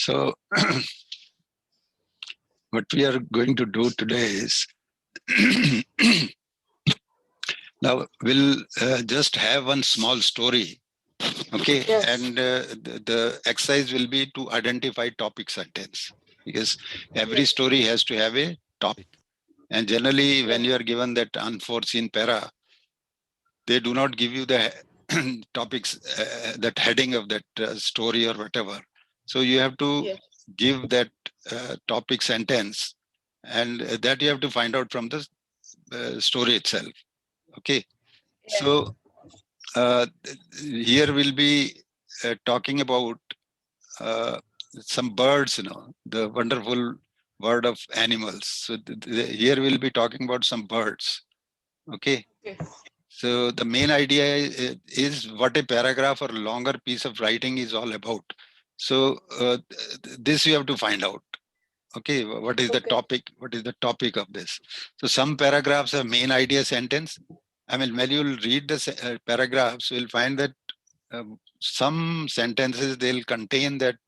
So what we are going to do today is now we'll just have one small story. Okay, Yes. and the exercise will be to identify topic sentence, because every Yes. story has to have a topic. And generally, when Yes. you are given that unforeseen para, they do not give you the topics, that heading of that story or whatever. So you have to Yes. give that topic sentence, and that you have to find out from the story itself. Okay, Yes. so here we'll be talking about some birds, the wonderful world of animals. So here we'll be talking about some birds. Okay. Okay. So the main idea is what a paragraph or longer piece of writing is all about. So this you have to find out. Okay, what is the Okay. topic? What is the topic of this? So some paragraphs have main idea sentence. I mean, when you'll read the paragraphs, you'll find that some sentences they'll contain that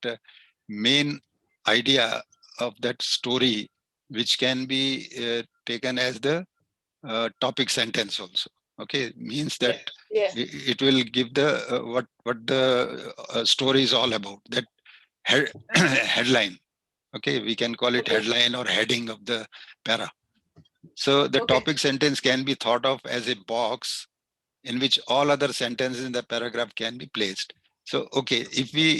main idea of that story, which can be taken as the topic sentence also. Okay, means that Yes. Yes. it will give the what the story is all about. That headline. Okay, we can call it Okay. headline or heading of the para. So the Okay. topic sentence can be thought of as a box in which all other sentences in the paragraph can be placed. So, okay, if we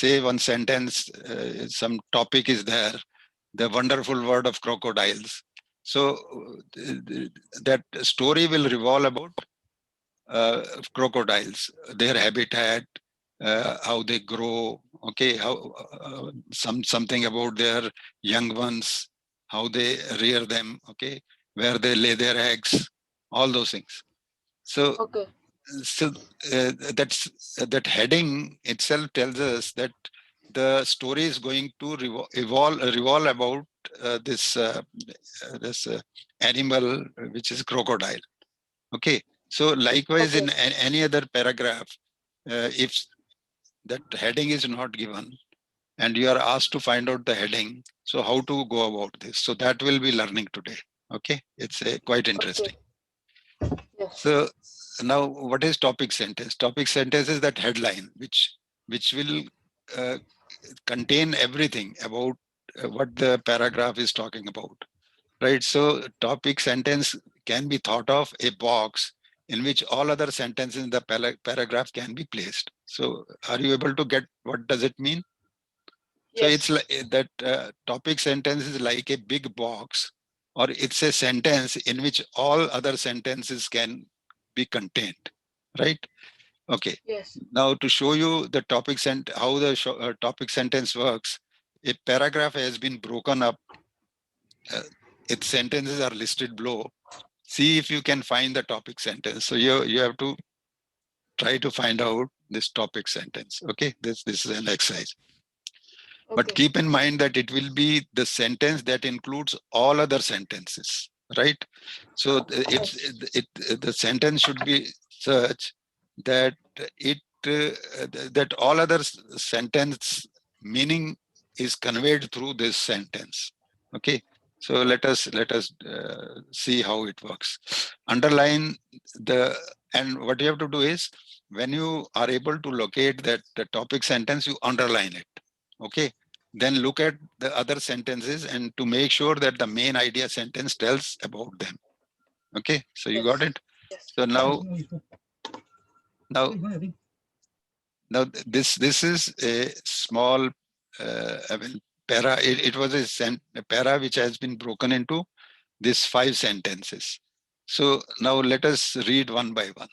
say one sentence, some topic is there, the wonderful world of crocodiles. So that story will revolve about crocodiles, their habitat, how they grow. Okay, how something about their young ones, how they rear them. Okay, where they lay their eggs, all those things. So, Okay. so that heading itself tells us that the story is going to revolve about this animal, which is crocodile. Okay, so likewise Okay. in any other paragraph, if that heading is not given and you are asked to find out the heading, so how to go about this? So that will be learning today. Okay, it's quite Okay. interesting. Yes. So now, what is topic sentence? Topic sentence is that headline which will uh, contain everything about what the paragraph is talking about, right? So topic sentence can be thought of a box in which all other sentences in the paragraph can be placed. So are you able to get what does it mean? So it's Yes. like that topic sentence is like a big box, or it's a sentence in which all other sentences can be contained, right? Okay. Yes. Now to show you the how the topic sentence works, a paragraph has been broken up. Uh, its sentences are listed below. See if you can find the topic sentence. So you have to try to find out this topic sentence. Okay, this is an exercise. But Okay. keep in mind that it will be the sentence that includes all other sentences, right? So Yes. the sentence should be such that it that all other sentence meaning is conveyed through this sentence. Okay, so let us see how it works. Underline the and what you have to do is when you are able to locate that the topic sentence, you underline it. Okay, then look at the other sentences and to make sure that the main idea sentence tells about them. Okay, so you got Yes. it. Yes. So now this is a small I mean para. It was a para which has been broken into these 5 sentences. So now let us read one by one.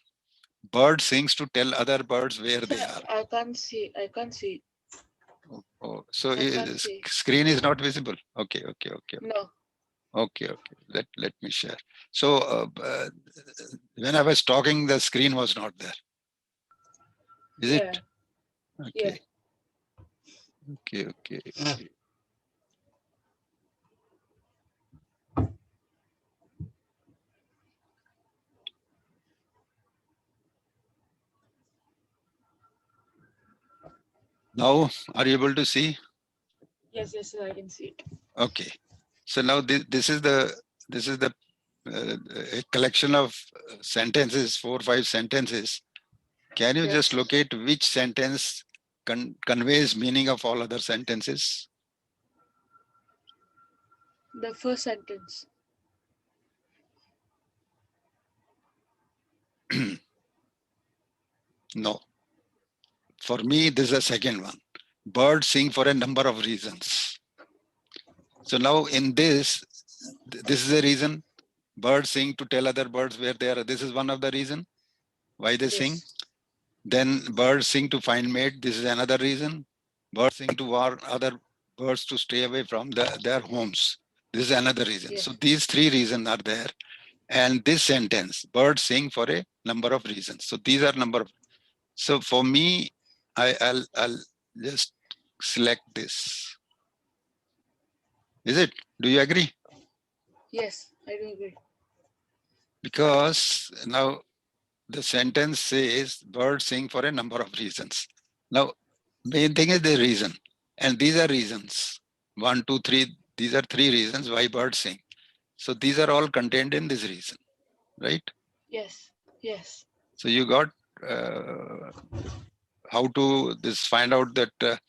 Bird sings to tell other birds where Sir, they are. I can't see. I can't see. Oh, so I can't see. screen is not visible. Okay. No. Okay. Let me share. So when I was talking, the screen was not there. Is it? Yeah. Yeah. Okay. Okay. Now, are you able to see? Yes, yes, sir, I can see it. Okay. So now this is the a collection of sentences, 4 or 5 sentences. Can you just Yes. locate which sentence conveys meaning of all other sentences? The first sentence. No. For me, this is the second one. Birds sing for a number of reasons. So now in this is a reason. Birds sing to tell other birds where they are. This is one of the reason why they sing. Yes. Then birds sing to find mate. This is another reason. Birds sing to warn other birds to stay away from their homes. This is another reason. Yes. So these 3 reasons are there. And this sentence, birds sing for a number of reasons. So these are number of. So for me, I'll just select this. Is it? Do you agree? Yes, I do agree. Because now the sentence says birds sing for a number of reasons. Now, main thing is the reason. And these are reasons. 1, 2, 3. These are 3 reasons why birds sing. So these are all contained in this reason, right? Yes. Yes. So you got how to this find out that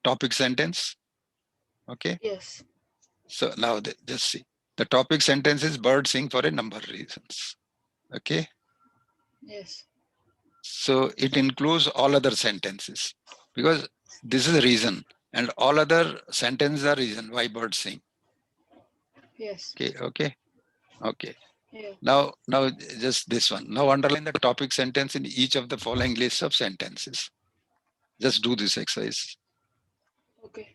topic sentence. Okay. Yes. So now just see. The topic sentence is birds sing for a number of reasons. Okay. Yes. So it includes all other sentences because this is a reason and all other sentences are reason why birds sing. Yes. Okay. Okay. Okay. Yeah. Now just this one. Now underline the topic sentence in each of the following lists of sentences. Just do this exercise. Okay.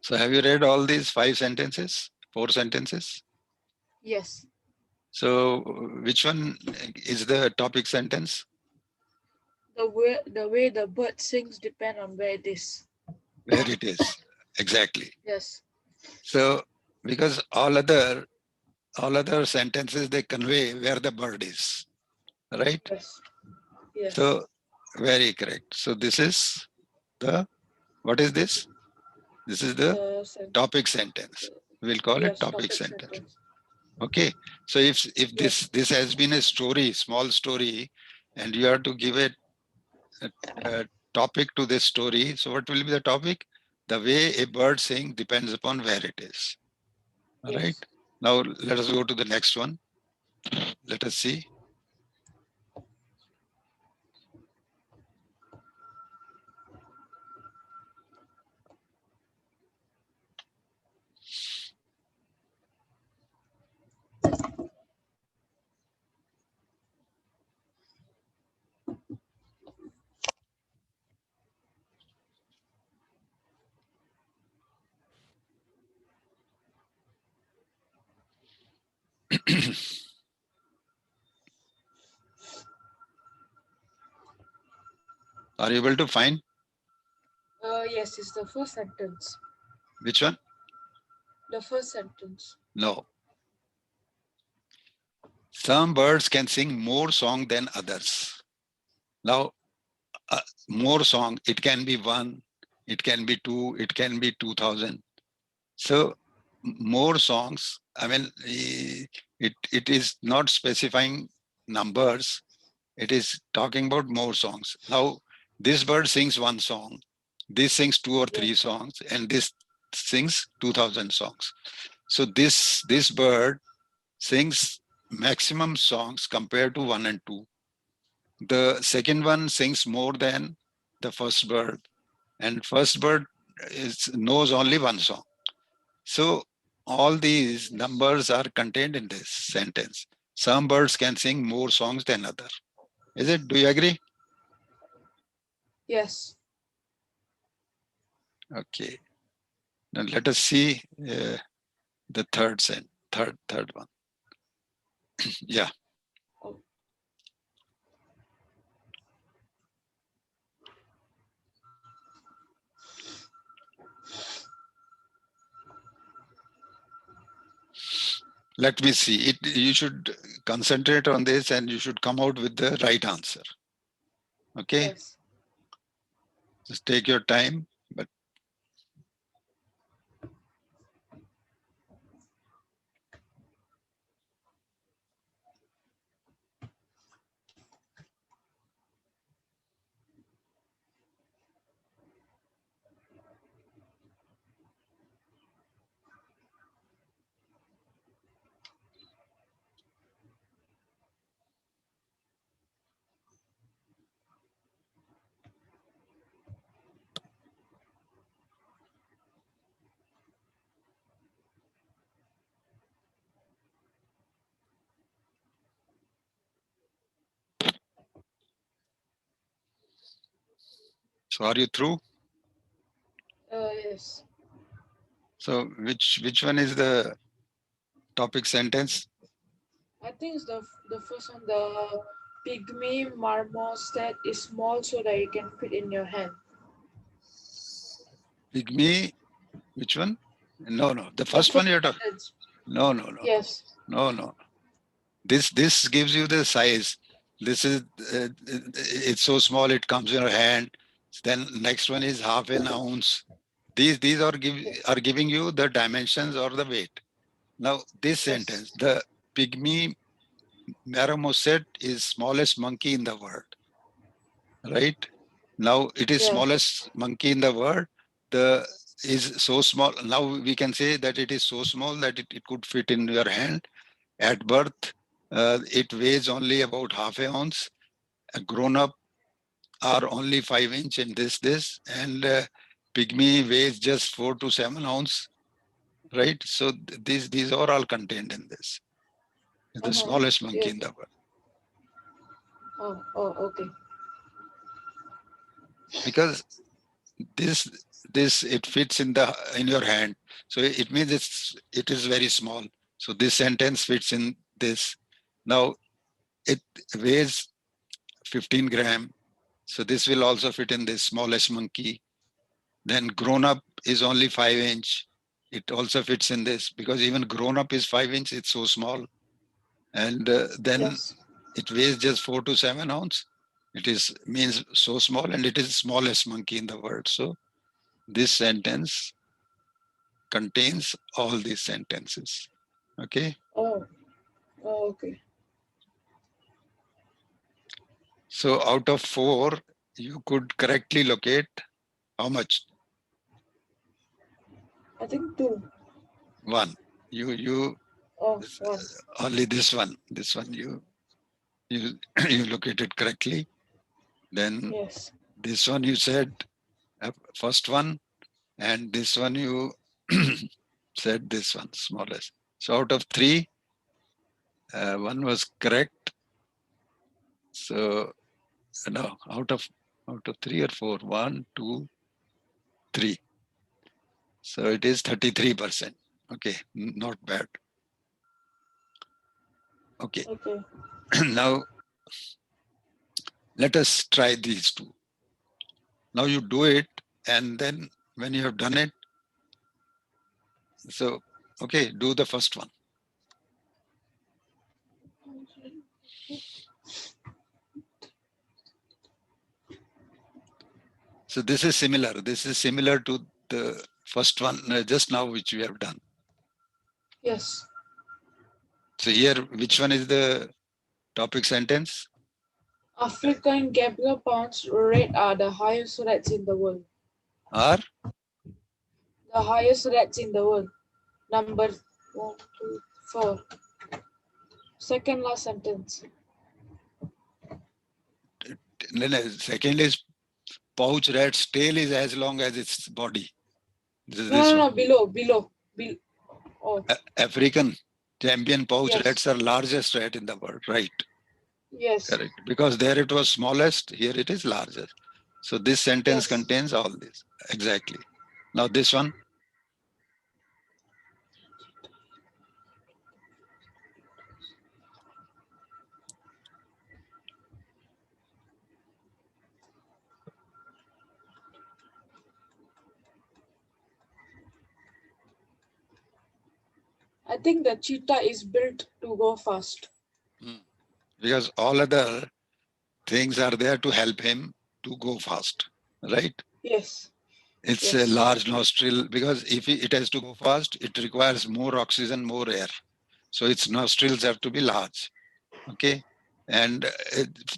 So have you read all these 5 sentences, 4 sentences? Yes. So which one is the topic sentence? The way the bird sings depend on where it is. Where it is. Exactly. Yes. So because all other sentences they convey where the bird is. Right? Yes. Yes. So very correct. So this is the what is this? This is the topic sentence. We'll call it Yes, topic topic sentence. sentence. Okay. So if Yes. this has been a story, small story, and you have to give a topic to this story. So what will be the topic? The way a bird sings depends upon where it is. All Yes. right. Now let us go to the next one. Let us see. Are you able to find? Yes, it's the first sentence. Which one? The first sentence. No. Some birds can sing more song than others. Now, more song, it can be 1, it can be 2, it can be 2000. So more songs, I mean, it is not specifying numbers. It is talking about more songs. Now, this bird sings 1 song, this sings 2 or 3 Yes. songs, and this sings 2000 songs. So this bird sings maximum songs compared to 1 and 2. The second one sings more than the first bird, and first bird knows only 1 song. So all these numbers are contained in this sentence. Some birds can sing more songs than other. Is it? Do you agree? Yes. Okay. Now let us see the third one. Yeah. Oh, Let me see it. You should concentrate on this and you should come out with the right answer. Okay. yes. Just take your time, but so are you through? Yes. So which one is the topic sentence? I think it's the first one. The pygmy marmoset is small so that it can fit in your hand. Pygmy, which one? No, the The first one you're talking. sentence. No. Yes. No. This gives you the size. This is it's so small it comes in your hand. Then next one is half an ounce. These are giving you the dimensions or the weight. Now this Yes. sentence, the pygmy marmoset is smallest monkey in the world. Right? Now it is Yeah. smallest monkey in the world. The is so small. Now we can say that it is so small that it could fit in your hand. At birth, it weighs only about half an ounce. A grown up are only 5 inch in this, and pygmy weighs just 4 to 7 ounce. Right. So these are all contained in this. The smallest monkey Yes. in the world. Oh, okay. Because this it fits in your hand, so it means it is very small. So this sentence fits in this. Now it weighs 15 gram, so this will also fit in this smallest monkey. Then grown up is only 5 inch, it also fits in this, because even grown up is 5 inch, it's so small. And then Yes. it weighs just 4 to 7 ounce. It is means so small, and it is the smallest monkey in the world. So this sentence contains all these sentences. Okay. Oh, okay. So out of 4, you could correctly locate how much? I think 2. 1. You Oh, 1. only this one you you located correctly. Then Yes. this one you said first one, and this one you said this one smallest. So out of 3, 1 was correct. So no, out of 3 or 4, 1, 2, 3. So it is 33%. Okay, not bad. Okay, Okay. now let us try these 2. Now you do it, and then when you have done it, so okay, do the first one. So this is similar. This is similar to the first one just now, which we have done. Yes. So here, which one is the topic sentence? African gabriel pounds red are the highest rats in the world. Or The highest rats in the world. Number 1, 2, 4. Second last sentence. second is pouch rat's tail is as long as its body. This is No, this no, one. no, below. Oh, African champion pouch yes. rats are largest rat in the world, right? Yes. Correct. Because there it was smallest, here it is largest. So this sentence Yes. contains all this. Exactly. Now this one. think the cheetah is built to go fast. Because all other things are there to help him to go fast, right? Yes. It's a Yes. large nostril, because if it has to go fast, it requires more oxygen, more air. So its nostrils have to be large. Okay. And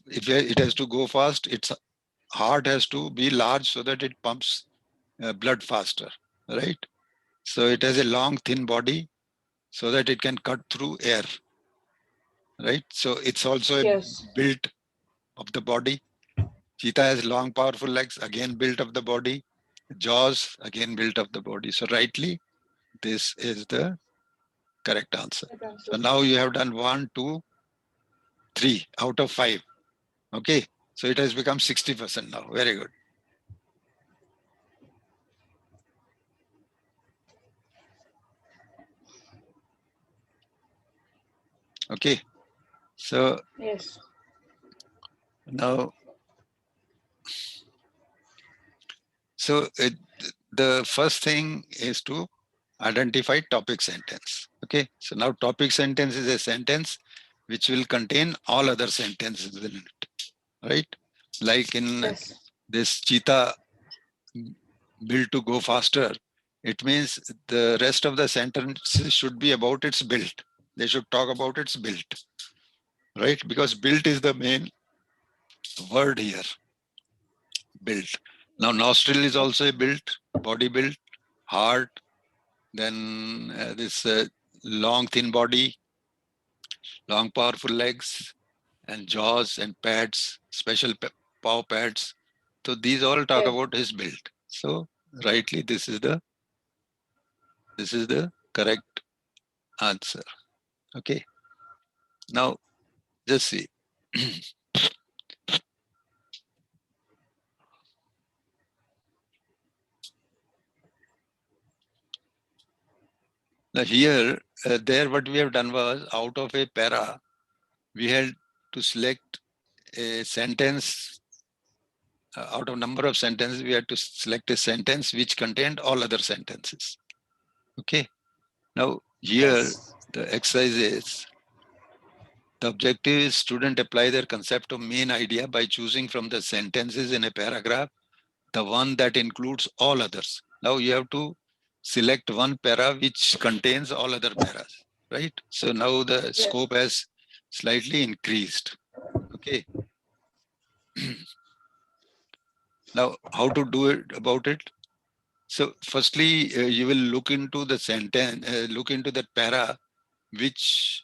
if it has to go fast, its heart has to be large so that it pumps blood faster, right? So it has a long, thin body so that it can cut through air, right? So it's also a Yes. built of the body. Cheetah has long, powerful legs, again built of the body. Jaws, again built of the body. So rightly, this is the correct answer. Correct answer. So now you have done 1, 2, 3 out of 5. Okay. So it has become 60% now. Very good. Okay. So Yes. now, so the first thing is to identify topic sentence. Okay. So now topic sentence is a sentence which will contain all other sentences in it, right? Like in Yes. this cheetah build to go faster, it means the rest of the sentences should be about its build. They should talk about its build, right? Because build is the main word here. Build. Now nostril is also a build, body build, heart, then this long thin body, long powerful legs, and jaws and pads, special paw pads. So these all talk Yes. about his build. So rightly, this is the correct answer. Okay. Now just see. Now here, there what we have done was, out of a para, we had to select a sentence. Out of number of sentences, we had to select a sentence which contained all other sentences. Okay. Now here, Yes. the exercise is, the objective is student apply their concept of main idea by choosing from the sentences in a paragraph the one that includes all others. Now you have to select one para which contains all other paras, right? So now the Yes. scope has slightly increased. Okay. Now how to do it about it? So firstly, you will look into the sentence, look into that para which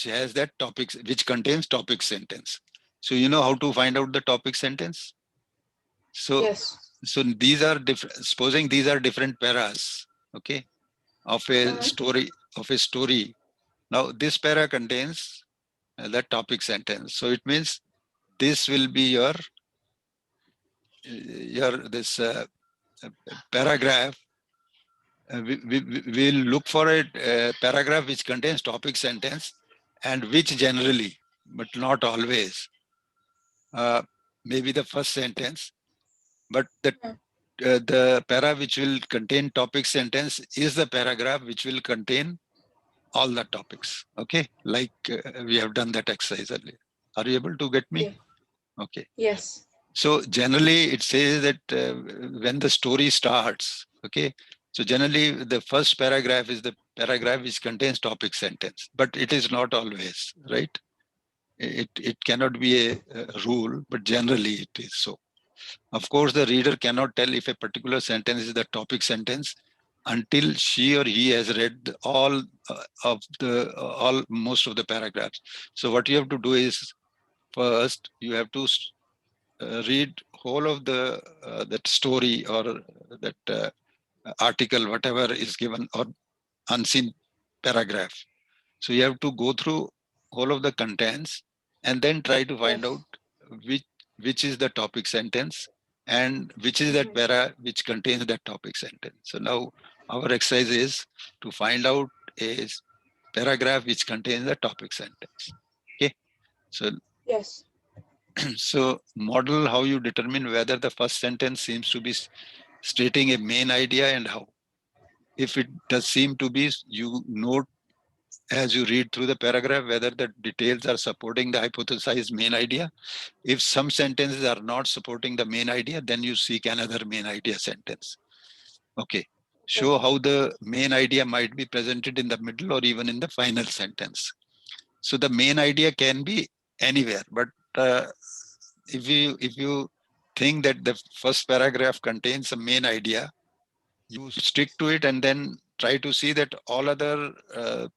has that topics, which contains topic sentence. So you know how to find out the topic sentence. So Yes. these are different. Supposing these are different paras, okay, of a story. Now this para contains the topic sentence. So it means this will be your this paragraph. We will look for a paragraph which contains topic sentence, and which generally, but not always, maybe the first sentence, but the para which will contain topic sentence is the paragraph which will contain all the topics. Okay, like we have done that exercise earlier. Are you able to get me? Yeah. Okay. Yes. So generally it says that when the story starts, okay, so generally the first paragraph is the paragraph which contains topic sentence, but it is not always, right? It cannot be a rule, but generally it is so. Of course, the reader cannot tell if a particular sentence is the topic sentence until she or he has read all most of the paragraphs. So what you have to do is, first you have to read whole of the that story or that article, whatever is given, or unseen paragraph. So you have to go through all of the contents and then try to find out which is the topic sentence and which is that para which contains that topic sentence. So now our exercise is to find out a paragraph which contains the topic sentence. Okay. So Yes. so model how you determine whether the first sentence seems to be stating a main idea and how. If it does seem to be, you note as you read through the paragraph whether the details are supporting the hypothesized main idea. If some sentences are not supporting the main idea, then you seek another main idea sentence. Okay. Show how the main idea might be presented in the middle or even in the final sentence. So the main idea can be anywhere, but if you think that the first paragraph contains a main idea, you stick to it and then try to see that all other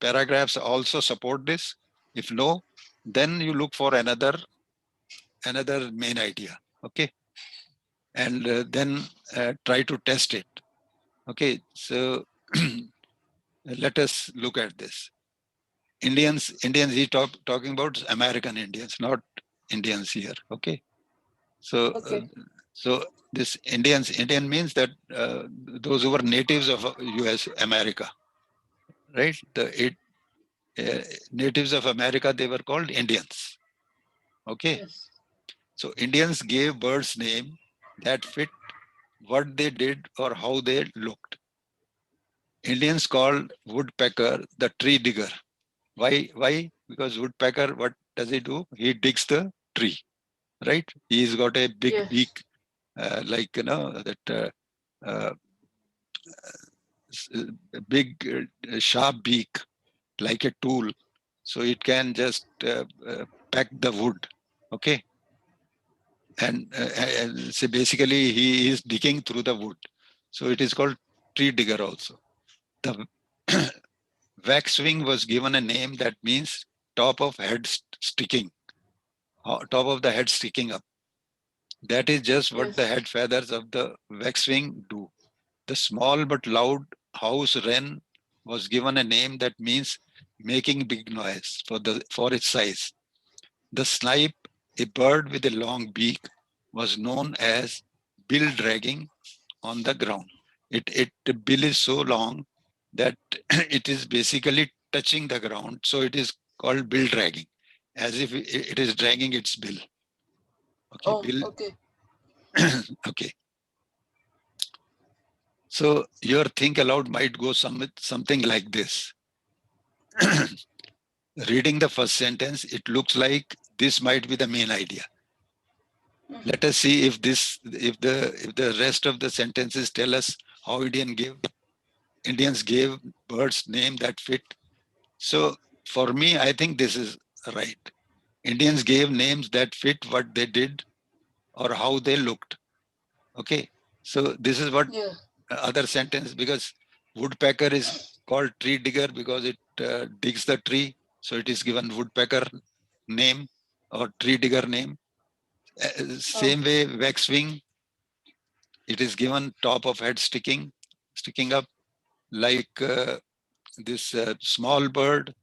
paragraphs also support this. If no, then you look for another main idea. Okay. And then try to test it. Okay. So let us look at this. Indians, he's talking about American Indians, not Indians here. Okay. So, Okay. so this Indian means that those who were natives of US, America, right? Natives of America, they were called Indians. Okay. Yes. So Indians gave birds name that fit what they did or how they looked. Indians called woodpecker the tree digger. Why? Why? Because woodpecker, what does he do? He digs the tree, right? He's got a big Yes. beak, like that uh, big sharp beak, like a tool, so it can just pack the wood. Okay, and so basically he is digging through the wood, so it is called tree digger also. The waxwing was given a name that means top of head sticking, top of the head sticking up. That is just what the Yes. head feathers of the waxwing do. The small but loud house wren was given a name that means making big noise for its size. The snipe, a bird with a long beak, was known as bill dragging on the ground. The bill is so long that it is basically touching the ground, so it is called bill dragging, as if it is dragging its bill. Okay, Oh, bill. okay. Okay. So your think aloud might go something like this. Reading the first sentence, it looks like this might be the main idea. Let us see if the rest of the sentences tell us how Indians gave birds name that fit. So for me, I think this is right. Indians gave names that fit what they did or how they looked. Okay. So this is what Yeah. other sentence, because woodpecker is called tree digger because it digs the tree. So it is given woodpecker name or tree digger name. Oh. Same way, waxwing, it is given top of head sticking up, like this small bird.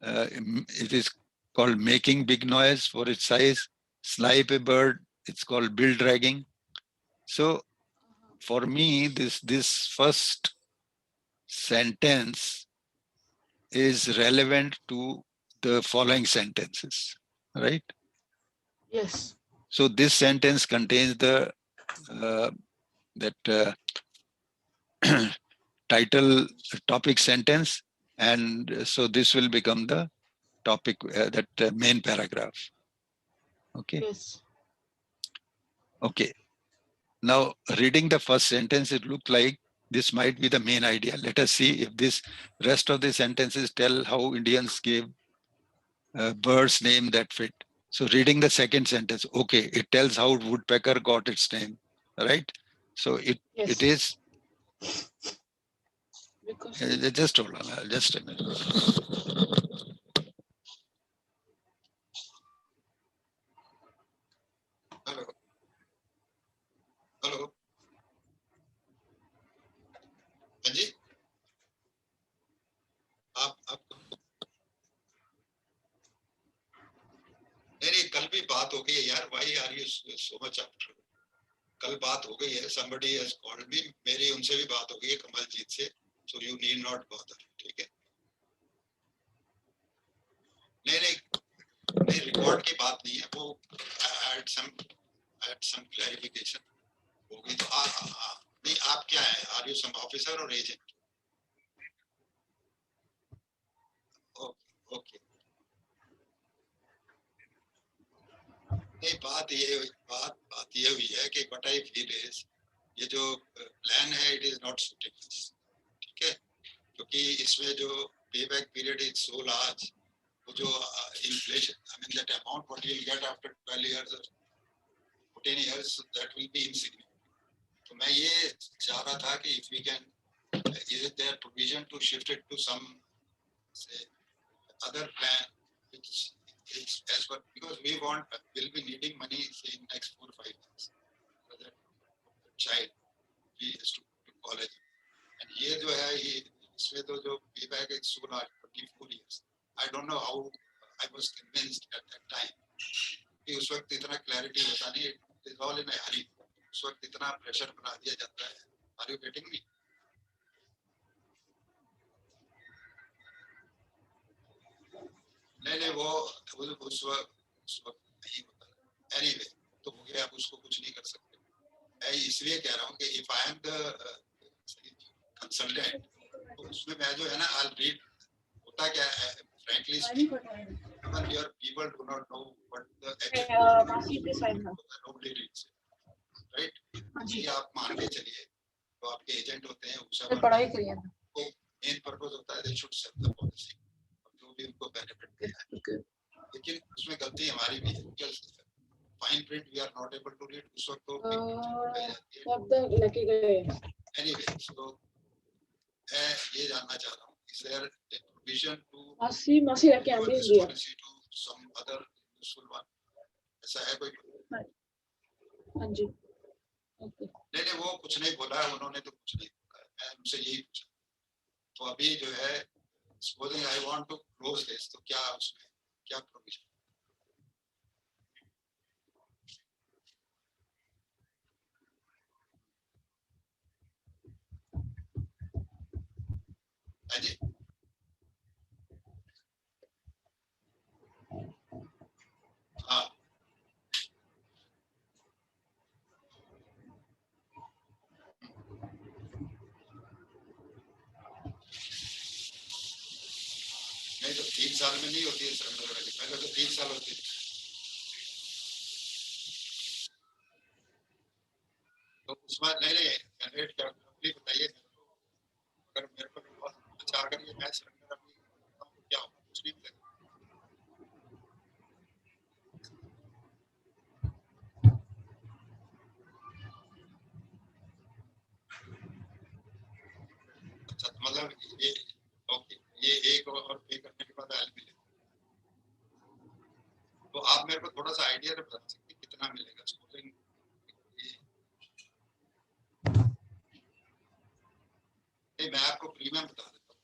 It is called making big noise for its size. Snipe a bird, it's called bill dragging. So for me, this first sentence is relevant to the following sentences, right? Yes. So this sentence contains the that title topic sentence, and so this will become the topic, that main paragraph. Okay. Yes. Okay. Now reading the first sentence, it looked like this might be the main idea. Let us see if this rest of the sentences tell how Indians gave birds name that fit. So reading the second sentence, okay, it tells how woodpecker got its name, right? So it Yes. is Because just hold on, just a minute. Hello, hello, हाँ जी, आप नहीं, कल भी बात हो गई है यार. Why are you so much after? कल बात हो गई है. Somebody has called me. मेरी उनसे भी बात हो गई है, कमलजीत से. So you need not bother. ठीक है? नहीं नहीं, रिकॉर्ड की बात नहीं है वो. Add some clarification हो गई तो नहीं, आप क्या है, आर यू सम ऑफिसर और एजेंट? ओके। नहीं, बात ये हुई है कि व्हाट आई फील इज, ये जो प्लान है इट इज नॉट सूटेबल, ठीक है, क्योंकि इसमें जो pay back period is so large, वो जो inflation, I mean that amount what you will get after 12 years और 14 years, that will be insignificant. तो मैं ये चाह रहा था कि if we can, is it there provision to shift it to some say other plan which is as well, because we will be needing money say in next 4 or 5 years so that child he has to college, and ये जो है ये इसमें तो जो pay back is so large 24 years, I don't know how I was convinced at that time कि उस वक्त इतना clarity होता नहीं, it is all in a hurry, उस वक्त इतना pressure बना दिया जाता है। Are you getting me? नहीं वो उस वक्त नहीं होता। एनीवे तो हो गया, आप उसको कुछ नहीं कर सकते। मैं इसलिए कह रहा हूँ कि if I am the consultant, तो उसमें मैं जो है ना, आई रीड, होता क्या है frankly speaking, when your people do not know what the actual nobody reads, right? ये आप मान के चलिए, तो आपके एजेंट होते हैं, उसका पढ़ाई करिए मेन पर्पस होता है they should sell the policy, जो भी उनको बेनिफिट है, लेकिन उसमें गलती हमारी भी है, fine print we are not able to read, उस वक्त तो कब तक लेके गए। एनीवे सो मैं ये जानना चाह रहा हूँ, is there a provision to मासी रख के आंटी दिया policy to some other useful one, ऐसा है कोई? हाँ जी ओके। नहीं वो कुछ नहीं बोला है उन्होंने, तो कुछ नहीं बोला है, मैं उनसे यही पूछा। तो अभी जो है supposing I want to close this, तो क्या उसमें क्या प्रोविजन? है जी? हाँ नहीं, तो 3 साल में नहीं होती है सरेंडर वैल्यू, पहले तो 3 साल होती है। तो उसमें नहीं जनरेट कर बताइए, अगर मेरे को बहुत चाह कर ये मैं सरेंडर अभी करता हूं, तो क्या होगा? कुछ नहीं मिलेगा। अच्छा तो मतलब ये ओके, ये एक और पे करने के बाद आयल मिलेगा, तो आप मेरे को थोड़ा सा आइडिया बता सकते कितना मिलेगा? सपोजिंग नहीं, मैं आपको प्रीमियम बता देता हूँ।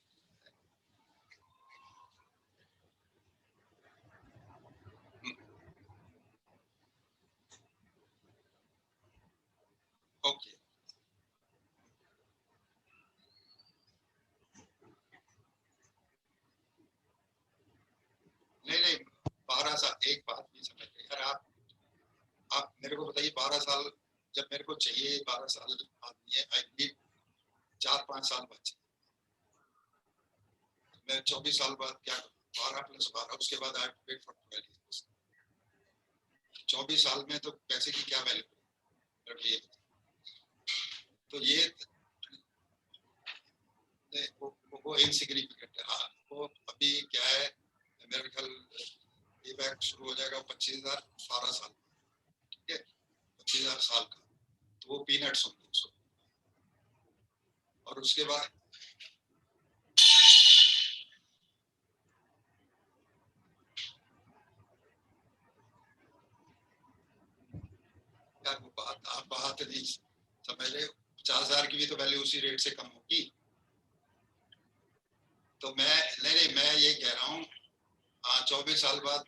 ओके नहीं 12 साल, एक बात नहीं समझ रहे यार आप मेरे को बताइए, 12 साल जब मेरे को चाहिए, 12 साल आदमी है, आई नीड 4-5 साल बाद चाहिए, मैं 24 साल बाद क्या करूँ? 12 + 12 उसके बाद आई वेट फॉर 12 इयर्स, 24 साल में तो पैसे की क्या वैल्यू है? तो ये वो इनसिग्निफिकेंट है। हाँ वो अभी क्या है, मेरे ख्याल ये बैक शुरू हो जाएगा 25,000 12 साल, ठीक है, 25,000 साल का, तो वो पीनट्स होंगे उसको। और उसके बाद यार वो बात आप बात नहीं समझ रहे, 50,000 की भी तो वैल्यू उसी रेट से कम होगी। तो मैं नहीं मैं ये कह रहा हूँ 24 साल बाद,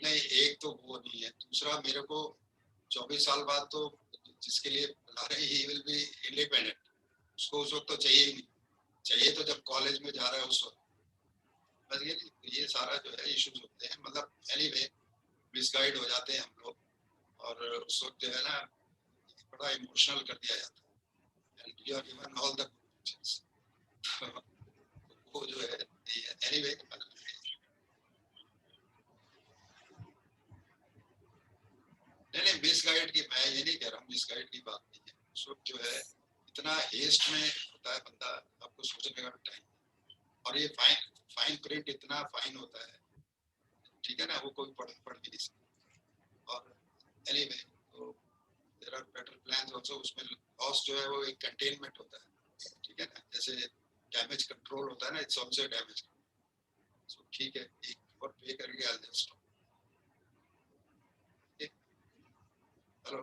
नहीं एक तो वो नहीं है, दूसरा मेरे को 24 साल बाद तो जिसके लिए बुला रहे ही विल बी इंडिपेंडेंट, उसको उस वक्त तो चाहिए ही नहीं, चाहिए तो जब कॉलेज में जा रहा है उस वक्त, बस ये सारा जो है इश्यूज होते हैं, मतलब एनीवे मिसगाइड हो जाते हैं हम लोग, और उस वक्त जो है ना बड़ा इमोशनल कर दिया जाता है, and you are given all the pictures. वो जो है anyway, नहीं मिसगाइड की, मैं ये नहीं कह रहा हूँ मिसगाइड की बात नहीं है, सो जो है इतना हेस्ट में होता है बंदा, आपको सोचने का टाइम, और ये फाइन प्रिंट इतना फाइन होता है, ठीक है ना, वो कोई पढ़ भी नहीं सकता। और एनीवे तो there are better plans also, उसमें लॉस जो है वो एक कंटेनमेंट होता है, ठीक है ना, जैसे डैमेज कंट्रोल होता है ना, इट्स आल्सो डैमेज। सो ठीक है, एक और पे करके आई जस्ट हेलो।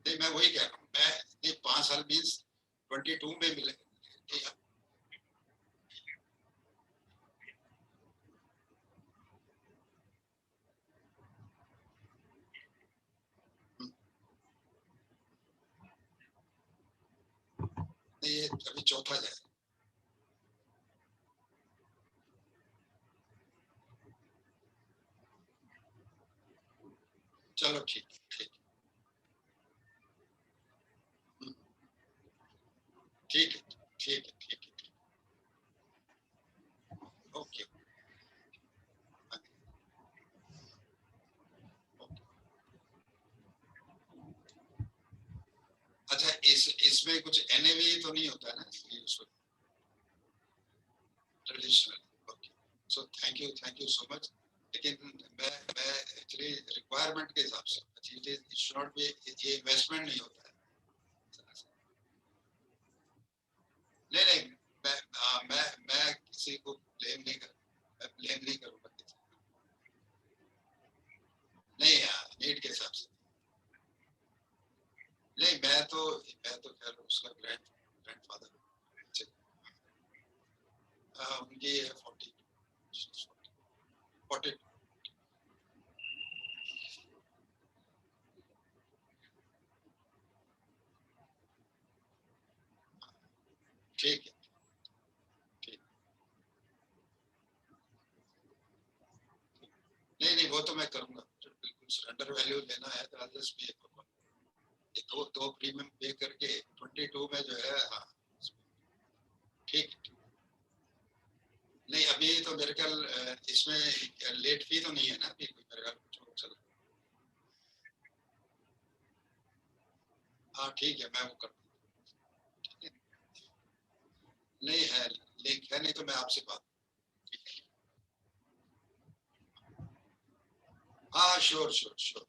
नहीं मैं वही कह रहा हूँ, मैं नहीं 5 साल मीन्स 22 में मिले, ये अभी चौथा जाए। चलो ठीक ठीक ठीक है ठीक है ठीक है, ओके। अच्छा इसमें कुछ एनएवी तो नहीं होता है ना traditional? Okay, so thank you so much. लेकिन मैं एक्चुअली रिक्वायरमेंट के हिसाब से, इट शुड नॉट बी, ये इन्वेस्टमेंट नहीं होता है। नहीं मैं किसी को ब्लेम नहीं करूंगा नहीं यार, नीड के हिसाब से नहीं, मैं तो खैर उसका ग्रैंडफादर उनकी है 40 ठीक है ठीक। नहीं वो तो मैं करूंगा बिल्कुल, सरेंडर वैल्यू लेना है तो जस्ट पे करूंगा, दो प्रीमियम पे करके 22 में जो है। हाँ ठीक है। नहीं अभी तो मेरे ख्याल इसमें लेट फी तो नहीं है ना अभी कोई, मेरे ख्याल कुछ चल। हाँ ठीक है, मैं वो कर दूंगा। नहीं है, लिंक है, नहीं तो मैं आपसे बात। हाँ sure sure sure.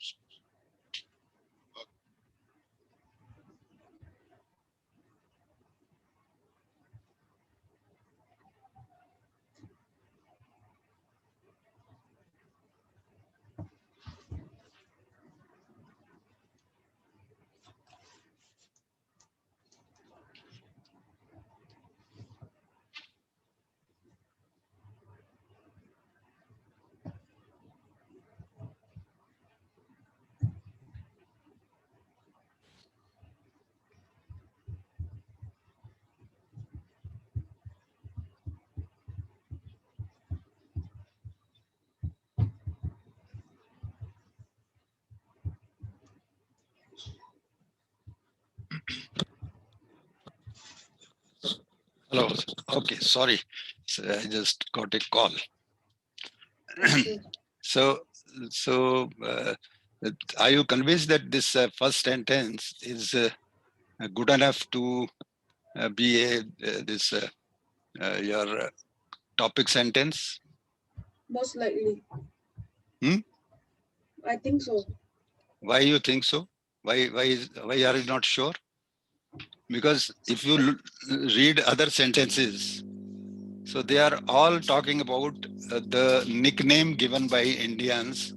Hello. Okay, sorry. So I just got a call. Okay. So, are you convinced that this first sentence is good enough to be your topic sentence? Most likely. Hmm? I think so. Why you think so? Why are you not sure? Because if you read other sentences, so they are all talking about the nickname given by Indians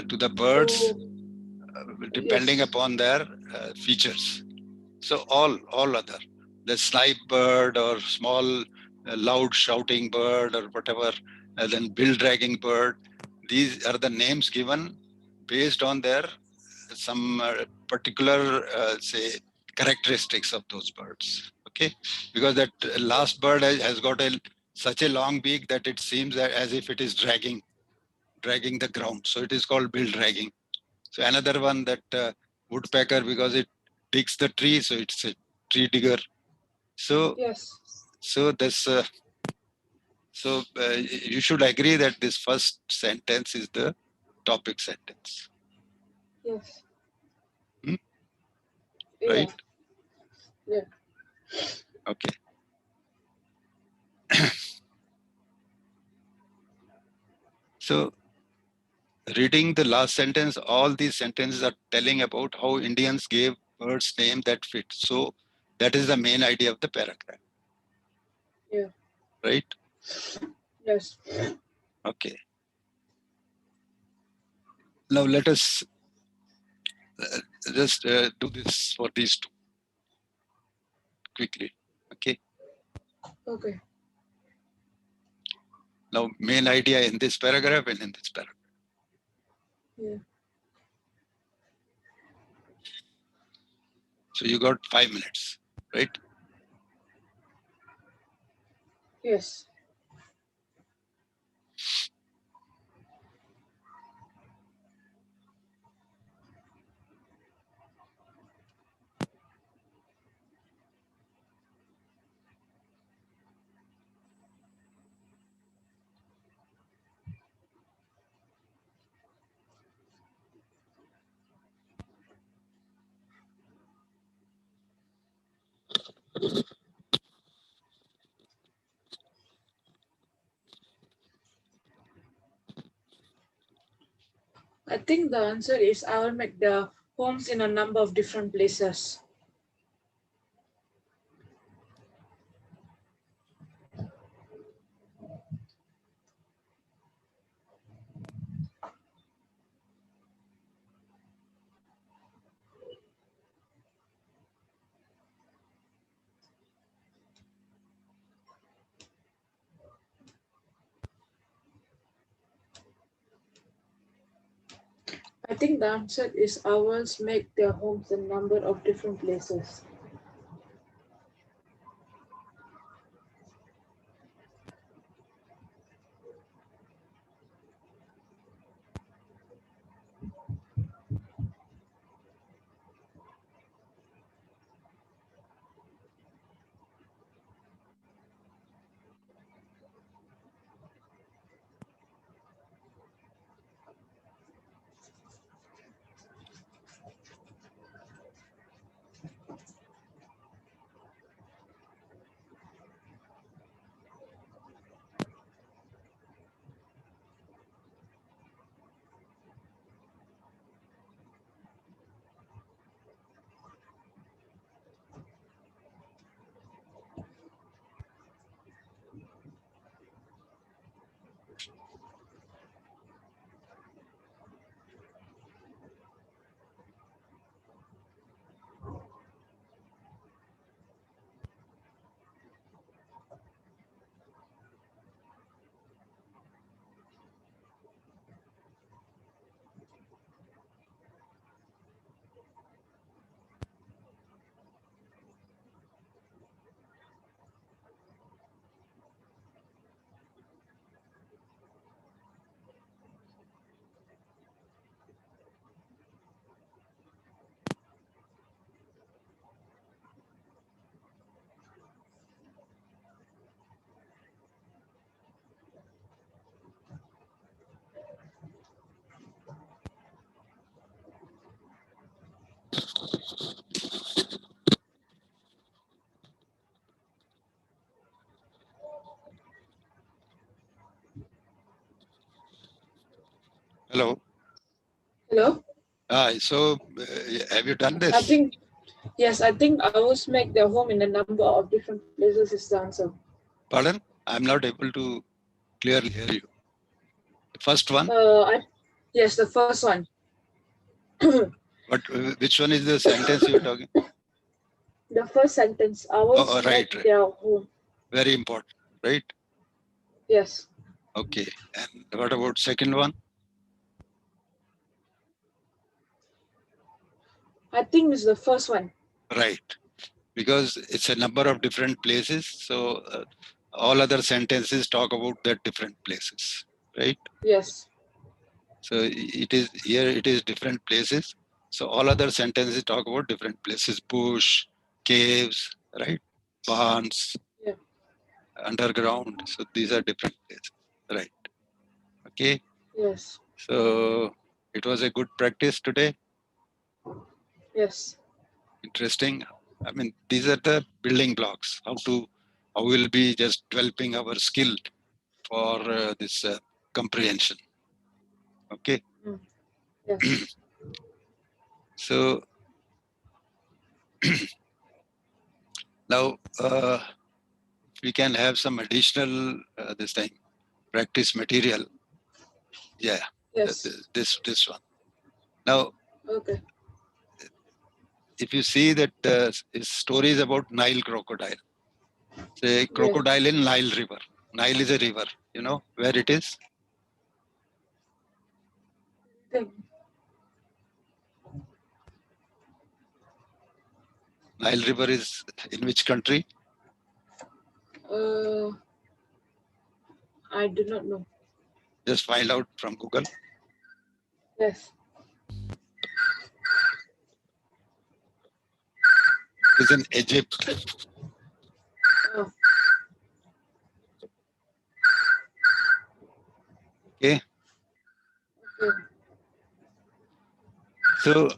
to the birds, depending Yes. upon their features. So all other, the snipe bird or small loud shouting bird or whatever, then bill dragging bird, these are the names given based on their some particular say characteristics of those birds. Okay, because that last bird has got such a long beak that it seems as if it is dragging the ground. So it is called bill dragging. So another one, that woodpecker, because it digs the tree, so it's a tree digger. So Yes. You should agree that this first sentence is the topic sentence, Yes. Hmm? Yeah. right? Yeah. Okay. So reading the last sentence, all these sentences are telling about how Indians gave birds name that fit. So that is the main idea of the paragraph. Yeah. Right? Yes. Okay. Now let us just do this for these two quickly. Okay. Okay. Now main idea in this paragraph and in this paragraph. Yeah. So you got 5 minutes, right? Yes. I think the answer is I will make the homes in a number of different places. I think the answer is owls make their homes in a number of different places. Hello. Hello? So have you done I this? think, yes, I think owls make their home in a number of different places is the answer. Pardon? I'm not able to clearly hear you. The first one? Yes, the first one. Which one is the sentence you're talking? The first sentence, owls Oh, make right. their home. Very important, right? Yes. Okay. And what about second one? I think it's the first one. Right. because it's a number of different places. So all other sentences talk about the different places, right? Yes. So it is here, it is different places. So all other sentences talk about different places: bush, caves, right? Barns, Yeah. underground. So these are different places, right? Okay. Yes. So it was a good practice today. Yes. Interesting. I mean, these are the building blocks. How we'll be just developing our skill for this comprehension. Okay. Yes. So now we can have some additional this time practice material. Yeah, Yes. this one. Now, Okay. if you see that stories about Nile crocodile, say Yeah. crocodile in Nile River. Nile is a river. You know where it is? Then, Nile River is in which country? I do not know. Just find out from Google. Yes. It's in Egypt. Oh. Okay. Okay. So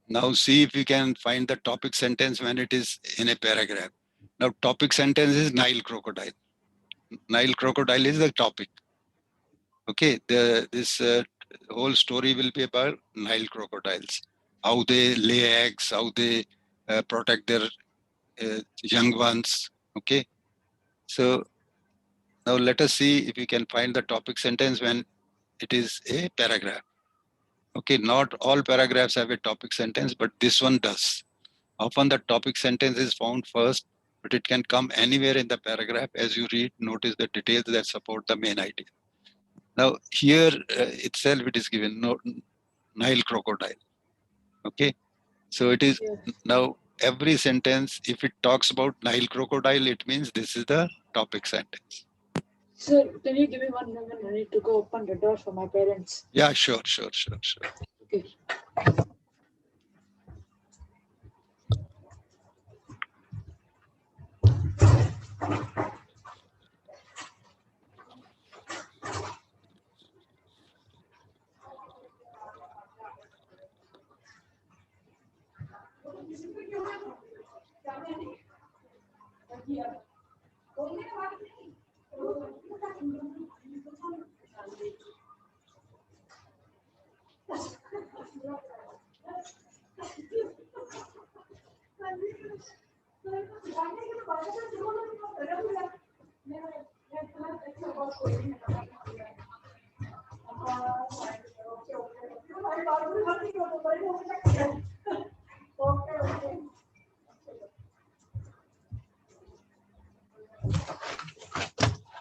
now see if you can find the topic sentence when it is in a paragraph. Now topic sentence is Nile crocodile. Nile crocodile is the topic. Okay, this whole story will be about Nile crocodiles, how they lay eggs, how they protect their young ones. Okay, so now let us see if we can find the topic sentence when it is a paragraph. Okay, not all paragraphs have a topic sentence, but this one does. Often the topic sentence is found first, but it can come anywhere in the paragraph. As you read, notice the details that support the main idea. Now here itself it is given Nile crocodile. Okay, so it is Yeah. now every sentence, if it talks about Nile crocodile, it means this is the topic sentence. Sir, can you give me 1 moment? I need to go open the door for my parents. Yeah, sure. Okay.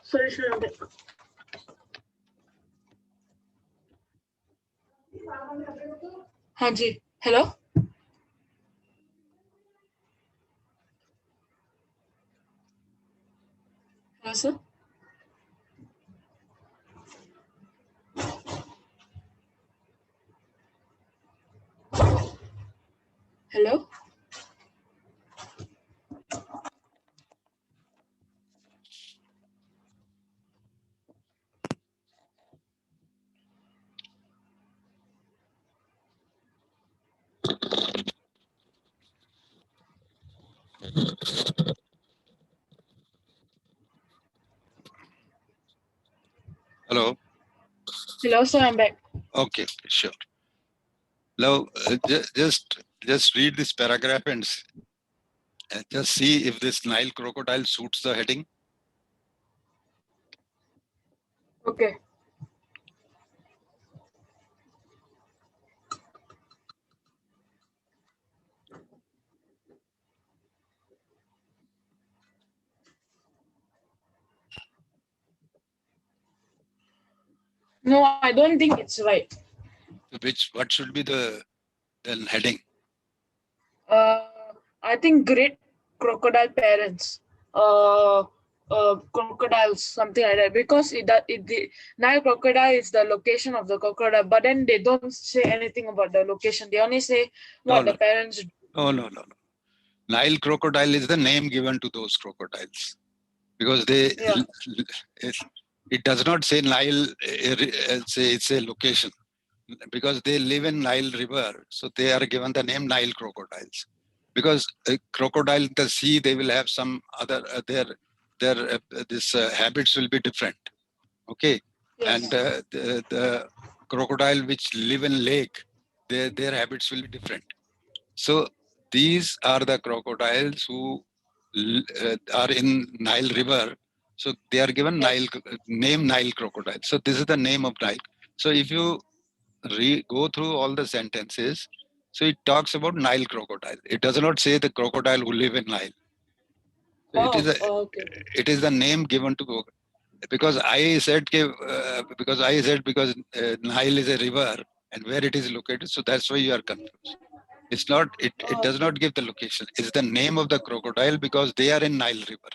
Sorry, sir. हाँ जी. Hello. Hello, sir. Hello. Hello. Hello, sir. I'm back. Okay, sure. Now just read this paragraph and just see if this Nile crocodile suits the heading. Okay. No, I don't think it's right. What should be the then heading? Uh, I think great crocodile parents. Crocodiles, something like that. Because the Nile crocodile is the location of the crocodile, but then they don't say anything about the location. They only say No, what no, the parents do. no. Nile crocodile is the name given to those crocodiles because they. Yeah. It does not say Nile. It's a location because they live in Nile River, so they are given the name Nile crocodiles. Because a crocodile in the sea, they will have some other their this habits will be different. Okay, Yes. and the crocodile which live in lake, their habits will be different. So these are the crocodiles who are in Nile River. So they are given Yes. name Nile crocodile. So this is the name of Nile. So if you go through all the sentences, so it talks about Nile crocodile. It does not say the crocodile who live in Nile. So Okay. it is the name given to because I said because Nile is a river and where it is located. So that's why you are confused. It's not. It does not give the location. It's the name of the crocodile because they are in Nile River.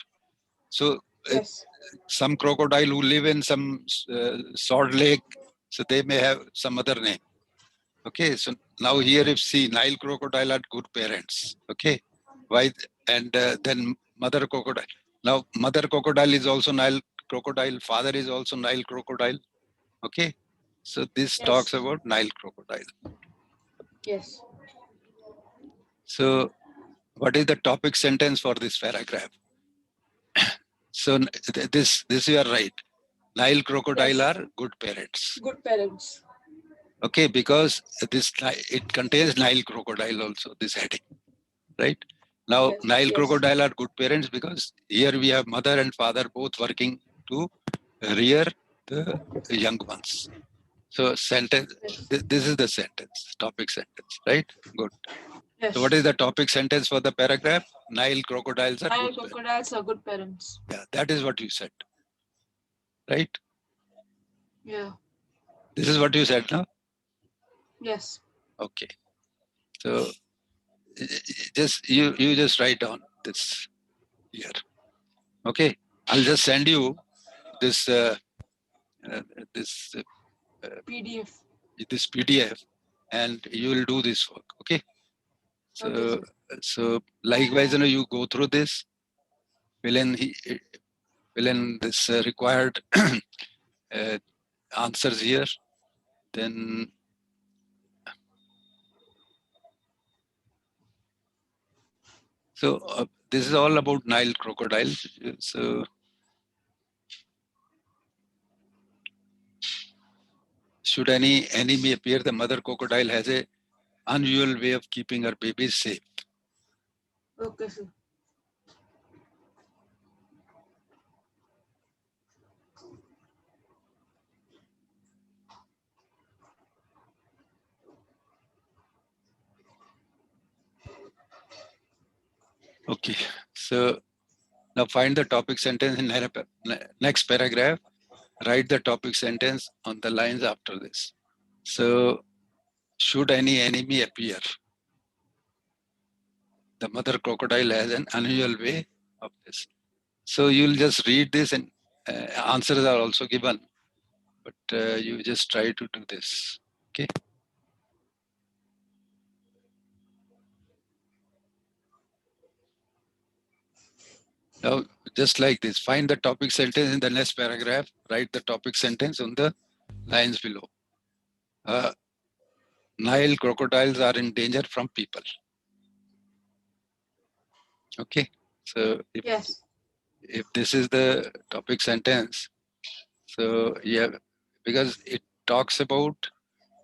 So Yes. some crocodile who live in some Sword Lake, so they may have some other name. Okay, so now here if see Nile crocodile are good parents. Okay, why? And then mother crocodile. Now mother crocodile is also Nile crocodile. Father is also Nile crocodile. Okay, so this talks Yes. about Nile crocodile. Yes. So what is the topic sentence for this paragraph? So this you are right. Nile crocodile Yes. are good parents. Good parents. Okay, because it contains Nile crocodile also. This heading, right? Now Yes. Nile Yes. crocodile are good parents because here we have mother and father both working to rear the young ones. So sentence. Yes. This is the sentence, topic sentence, right? Good. So what Yes. is the topic sentence for the paragraph? Nile crocodiles are Nile good parents. crocodiles are good parents. Yeah, that is what you said, right? Yeah. This is what you said, no? Yes. Okay. So just you just write down this here. Okay. I'll just send you this uh, this PDF. this PDF, and you will do this work. Okay. So Okay, sir. so likewise, you go through this, fill in this required answers here. Then so this is all about Nile crocodile. So should any enemy appear, the mother crocodile has a unusual way of keeping her babies safe. Okay, sir. Okay, so now find the topic sentence in next paragraph. Write the topic sentence on the lines after this. So, should any enemy appear, the mother crocodile has an unusual way of this. So you'll just read this, and answers are also given, but you just try to do this. Okay. Now, just like this, find the topic sentence in the next paragraph. Write the topic sentence on the lines below. Nile crocodiles are in danger from people. Okay. So Yes. if this is the topic sentence, so yeah, because it talks about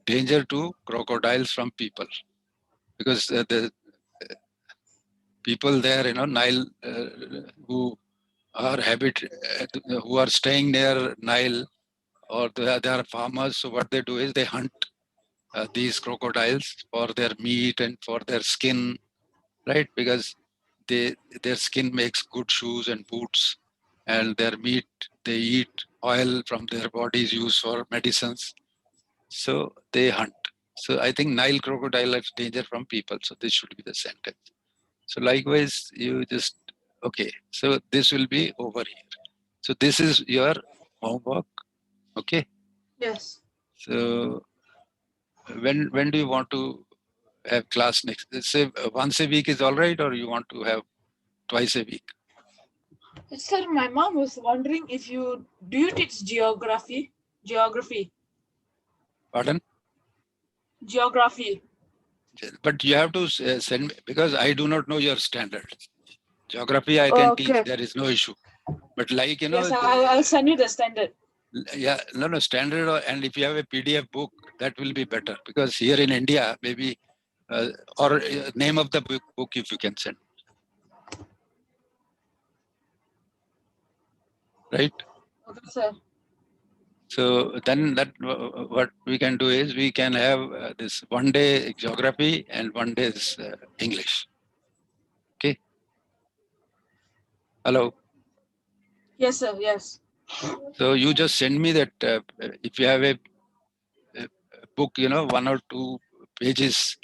danger to crocodiles from people, because the people there, Nile, who are who are staying near Nile, or they are farmers. So what they do is they hunt these crocodiles for their meat and for their skin, right? Because their skin makes good shoes and boots, and their meat, they eat oil from their bodies used for medicines. So they hunt. So I think Nile crocodile is danger from people. So this should be the sentence. So likewise, you just, okay. So this will be over here. So this is your homework. Okay. Yes. So when do you want to have class next? Say once a week is all right, or you want to have twice a week? Sir, my mom was wondering if you teach geography? Geography. Pardon? Geography. But you have to send me, because I do not know your standard. Geography I can teach. Okay. There is no issue. But like, Yes, I'll send you the standard. yeah, no, standard. And if you have a PDF book, that will be better, because here in India, maybe, or name of the book if you can send. Right? Okay, sir. So then that what we can do is we can have this one day geography and one day is English. Okay. Hello. Yes, sir. Yes. So you just send me that if you have a book, 1 or 2 pages.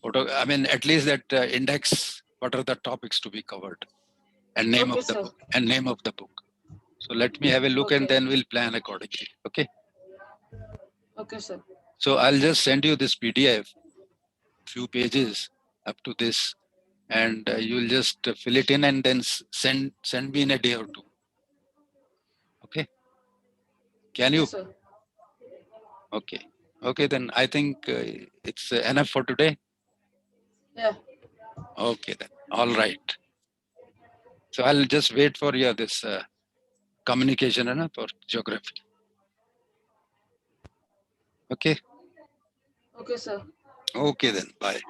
I mean, at least that index. What are the topics to be covered, and name Okay, of the sir. book, and name of the book. So let me have a look, and Okay. then we'll plan accordingly. Okay. Okay, sir. So I'll just send you this PDF, few pages up to this, and you'll just fill it in and then send me in a day or two. Okay. Can Yes, you? sir. Okay. Okay, then I think it's enough for today. Yeah. Okay, then. All right. So I'll just wait for your this communication for geography. Okay. Okay, sir. Okay, then. Bye.